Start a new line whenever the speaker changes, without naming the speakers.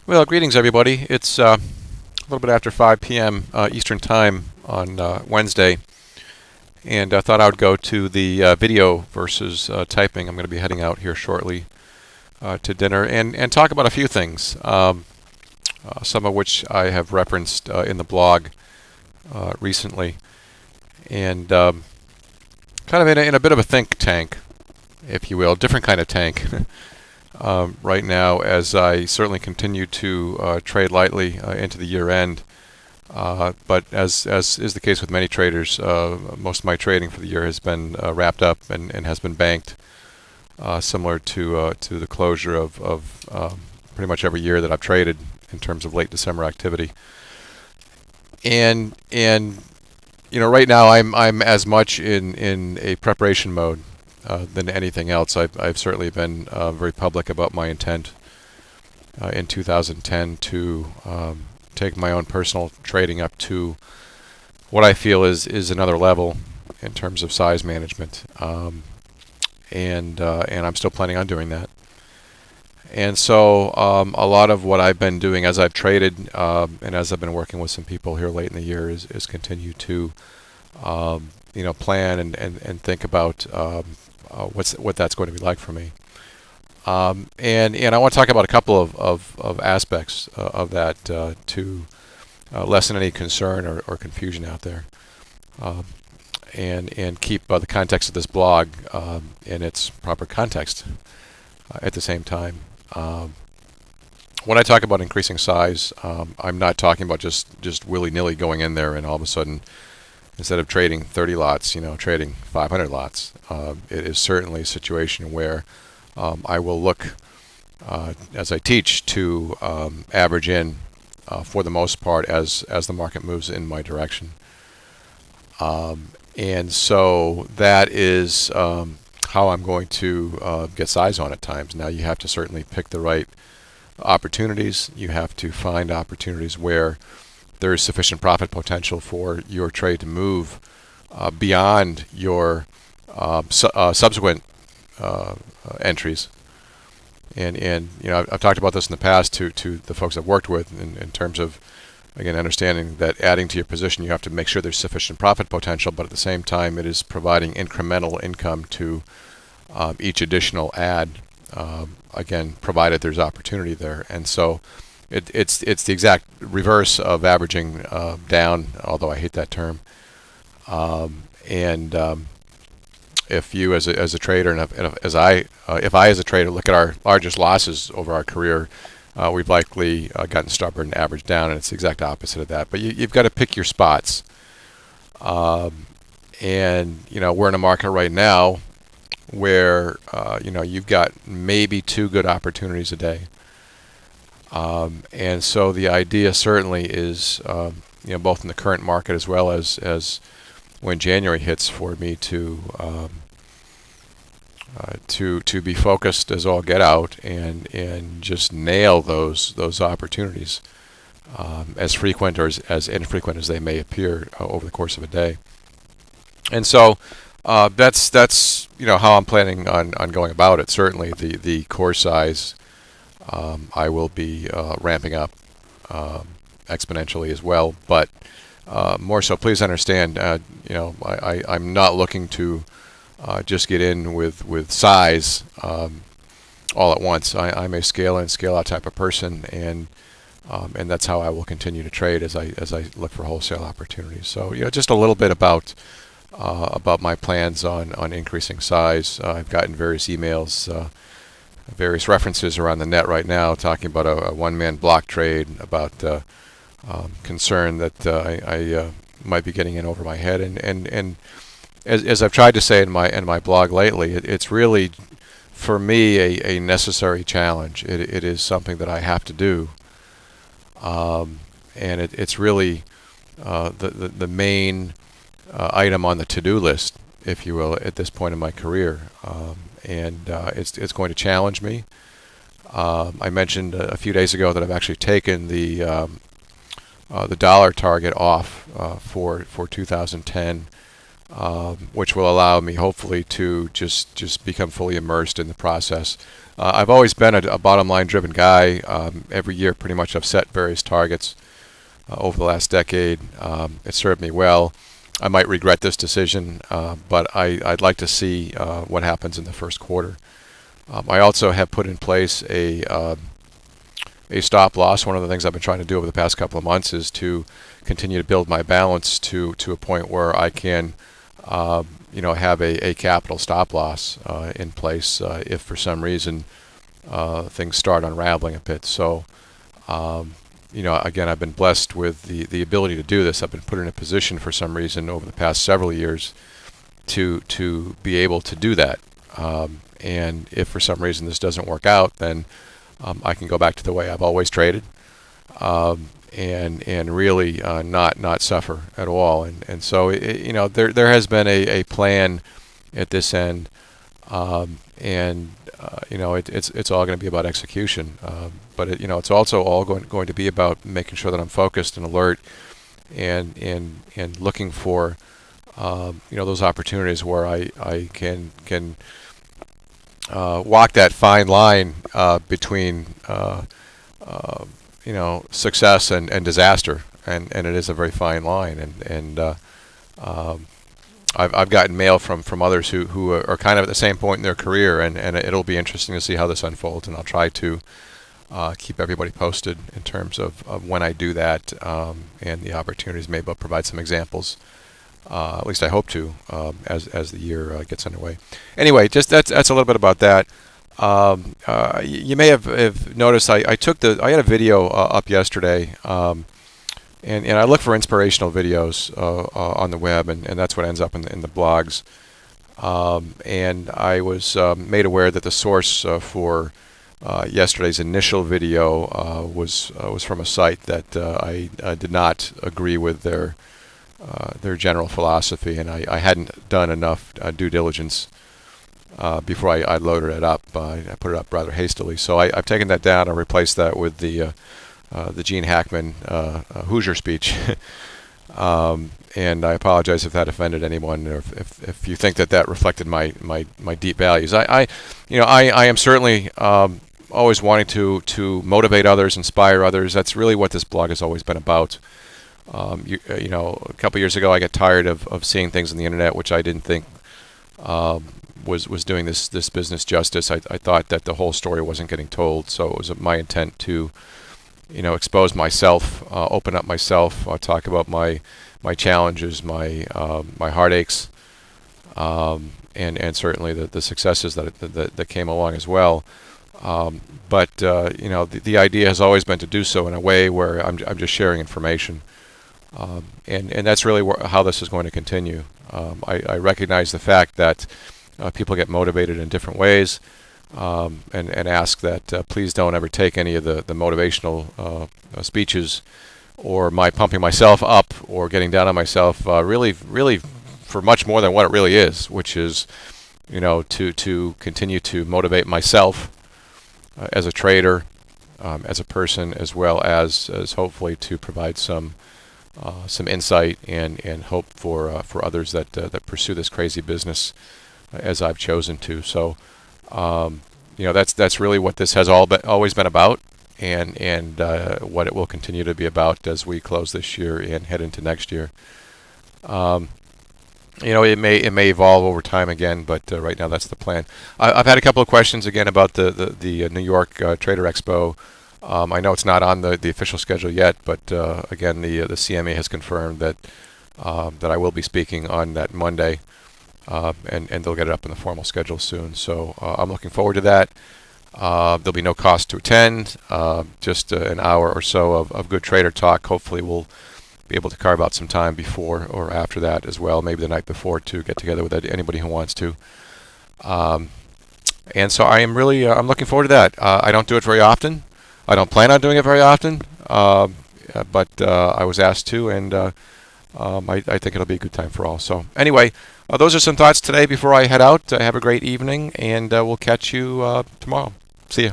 Well, greetings everybody. It's a little bit after 5 p.m. Eastern Time on Wednesday, and I thought I would go to the video versus typing. I'm going to be heading out here shortly to dinner and talk about a few things, some of which I have referenced in the blog recently, and kind of in a bit of a think tank, if you will, different kind of tank. Right now, as I certainly continue to trade lightly into the year end. But as is the case with many traders, most of my trading for the year has been wrapped up and has been banked, similar to the closure of pretty much every year that I've traded in terms of late December activity. And right now I'm as much in a preparation mode than anything else. I've certainly been very public about my intent in 2010 to take my own personal trading up to what I feel is another level in terms of size management, and I'm still planning on doing that. And so a lot of what I've been doing as I've traded and as I've been working with some people here late in the year is continue to plan and think about what that's going to be like for me. And I want to talk about a couple of aspects of that to lessen any concern or confusion out there, and keep the context of this blog in its proper context at the same time. When I talk about increasing size, I'm not talking about just willy-nilly going in there and all of a sudden, instead of trading 30 lots, trading 500 lots. It is certainly a situation where I will look, as I teach, to average in for the most part as the market moves in my direction. And so that is how I'm going to get size on at times. Now you have to certainly pick the right opportunities. You have to find opportunities where there is sufficient profit potential for your trade to move beyond your subsequent entries. And I've talked about this in the past to the folks I've worked with in terms of, again, understanding that adding to your position, you have to make sure there's sufficient profit potential, but at the same time it is providing incremental income to each additional add, again, provided there's opportunity there. And so it's the exact reverse of averaging down, although I hate that term. If you as a trader and if I as a trader look at our largest losses over our career, we've likely gotten stubborn and averaged down, and it's the exact opposite of that. But you've got to pick your spots. And we're in a market right now where you've got maybe two good opportunities a day. And so the idea certainly is, both in the current market as well as when January hits, for me to be focused as all get out and just nail those opportunities, as frequent or as infrequent as they may appear over the course of a day. And so that's how I'm planning on going about it. Certainly the core size I will be ramping up exponentially as well, but more so, please understand, I'm not looking to just get in with size all at once. I'm a scale in, scale out type of person, and that's how I will continue to trade as I look for wholesale opportunities. So just a little bit about my plans on increasing size. I've gotten various emails, various references around the net right now talking about a one-man block trade, about concern that I might be getting in over my head, and as I've tried to say in my blog lately, it's really for me a necessary challenge. It is something that I have to do, and it's really the main item on the to-do list, if you will, at this point in my career, and it's going to challenge me. I mentioned a few days ago that I've actually taken the dollar target off for 2010 which will allow me hopefully to just become fully immersed in the process. I've always been a bottom line driven guy. Every year, pretty much, I've set various targets over the last decade. It served me well. I might regret this decision, but I'd like to see what happens in the first quarter. I also have put in place a stop loss. One of the things I've been trying to do over the past couple of months is to continue to build my balance to a point where I can, have a capital stop loss in place if for some reason things start unraveling a bit. So, again, I've been blessed with the ability to do this. I've been put in a position for some reason over the past several years to be able to do that. And if for some reason this doesn't work out, then I can go back to the way I've always traded, and really not suffer at all. And so there has been a plan at this end, it's all going to be about execution. But it's also all going to be about making sure that I'm focused and alert, and looking for those opportunities where I can walk that fine line between success and disaster, and it is a very fine line. And I've gotten mail from others who are kind of at the same point in their career, and it'll be interesting to see how this unfolds. And I'll try to keep everybody posted in terms of when I do that, and the opportunities. Maybe I'll provide some examples. At least I hope to, as the year gets underway. Anyway, just that's a little bit about that. You may have noticed I had a video up yesterday, and I look for inspirational videos on the web, and that's what ends up in the blogs. And I was made aware that the source for yesterday's initial video was from a site that I did not agree with their general philosophy, and I hadn't done enough due diligence before I loaded it up. I put it up rather hastily, so I've taken that down and replaced that with the Gene Hackman Hoosier speech. And I apologize if that offended anyone, or if you think that reflected my deep values. I am certainly always wanting to motivate others, inspire others. That's really what this blog has always been about. A couple years ago, I got tired of seeing things on the internet which I didn't think was doing this business justice. I thought that the whole story wasn't getting told, so it was my intent to expose myself, open up myself, talk about my challenges, my heartaches, and certainly the successes that came along as well. But the idea has always been to do so in a way where I'm just sharing information. And that's really how this is going to continue. I recognize the fact that people get motivated in different ways, and ask that please don't ever take any of the motivational speeches or my pumping myself up or getting down on myself really for much more than what it really is, which is to continue to motivate myself as a trader, as a person, as well as hopefully to provide some insight and hope for others that pursue this crazy business as I've chosen to. So that's really what this has always been about, and what it will continue to be about as we close this year and head into next year. It may evolve over time again, but right now that's the plan. I've had a couple of questions again about the New York Trader Expo. I know it's not on the official schedule yet, but again, the CME has confirmed that I will be speaking on that Monday, and they'll get it up in the formal schedule soon. So I'm looking forward to that. There'll be no cost to attend, just an hour or so of good trader talk. Hopefully we'll be able to carve out some time before or after that as well, maybe the night before, to get together with anybody who wants to. And so I am really I'm looking forward to that. I don't do it very often. I don't plan on doing it very often, but I was asked to, and I think it'll be a good time for all. So anyway, those are some thoughts today before I head out. Have a great evening, and we'll catch you tomorrow. See ya.